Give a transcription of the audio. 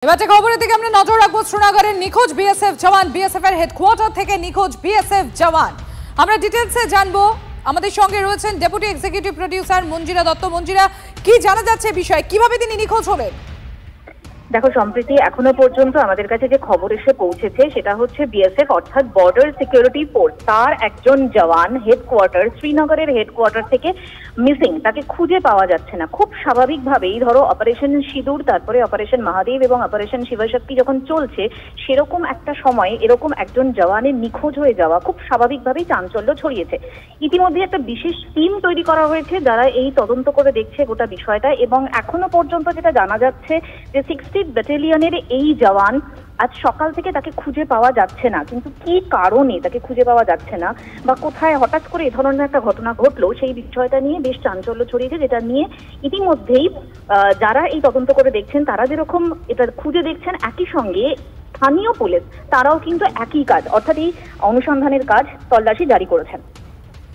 এবার যে খবরের দিকে আমরা নজর রাখবো, শ্রীনগরের নিখোঁজ বিএসএফ জওয়ান, বিএসএফ এর হেডকোয়ার্টার থেকে নিখোঁজ বিএসএফ জওয়ান। আমরা ডিটেইলসে জানবো। আমাদের সঙ্গে রয়েছেন ডেপুটি এক্সিকিউটিভ প্রোডিউসার মঞ্জিরা দত্ত। মঞ্জিরা, কি জানা যাচ্ছে বিষয়, কিভাবে তিনি নিখোঁজ হলেন? দেখো সম্প্রতি এখনো পর্যন্ত আমাদের কাছে যে খবর এসে পৌঁছেছে সেটা হচ্ছে বিএসএফ অর্থাৎ বর্ডার সিকিউরিটি ফোর্স তার একজন জওয়ান হেডকোয়ার্টার শ্রীনগরের হেডকোয়ার্টার থেকে মিসিং, তাকে খুঁজে পাওয়া যাচ্ছে না। খুব স্বাভাবিকভাবেই ধরো অপারেশন সিঁদুর, তারপরে অপারেশন মহাদেব এবং অপারেশন শিবশক্তি যখন চলছে, সেরকম একটা সময় এরকম একজন জওয়ানের নিখোঁজ হয়ে যাওয়া খুব স্বাভাবিকভাবেই চাঞ্চল্য ছড়িয়েছে। ইতিমধ্যে একটা বিশেষ টিম তৈরি করা হয়েছে যারা এই তদন্ত করে দেখছে গোটা বিষয়টা, এবং এখনো পর্যন্ত যেটা জানা যাচ্ছে যে 60 ব্যাটালিয়নের এই জওয়ান আজ সকাল থেকে তাকে খুঁজে পাওয়া যাচ্ছে না। কিন্তু কি কারণে তাকে খুঁজে পাওয়া যাচ্ছে না বা কোথায় হঠাৎ করে এই ধরনের একটা ঘটনা ঘটলো, সেই বিষয়টা নিয়ে বেশ চাঞ্চল্য ছড়িয়েছে, যেটা নিয়ে ইতিমধ্যেই যারা এই তদন্ত করে দেখছেন তারা যেরকম এটা খুঁজে দেখছেন, একই সঙ্গে স্থানীয় পুলিশ তারাও কিন্তু একই কাজ অর্থাৎ এই অনুসন্ধানের কাজ তল্লাশি জারি করেছেন।